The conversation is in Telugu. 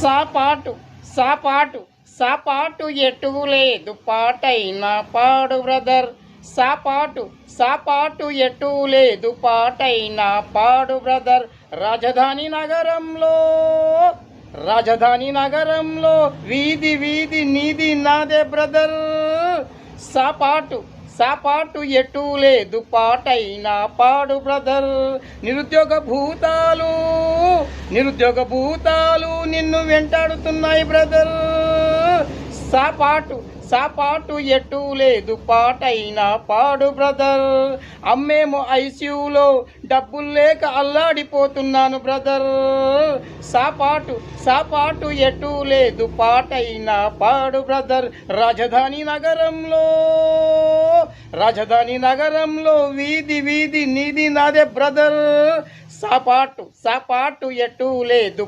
సాపాటు సాపాటు సాపాటు ఎటు లేదు పాటైనా పాడు బ్రదర్. సాపాటు సాపాటు ఎటు లేదు పాటైనా పాడు బ్రదర్. రాజధాని నగరంలో వీధి వీధి నీది నాదే బ్రదర్. సాపాటు సాపాటు ఎటు లేదు పాటైనా పాడు బ్రదర్. నిరుద్యోగ భూతాలు నిన్ను వెంటాడుతున్నాయి బ్రదర్. సాపాటు సాపాటు ఎటు లేదు పాటైనా పాడు బ్రదర్. అమ్మేమో ఐసీయూలో డబ్బులు లేక అల్లాడిపోతున్నాను బ్రదర్. సాపాటు సాపాటు ఎటు లేదు పాటైనా పాడు బ్రదర్. రాజధాని నగరంలో వీధి వీధి నీది నాదే బ్రదర్. సాపాటు సాపాటు ఎటు లేదు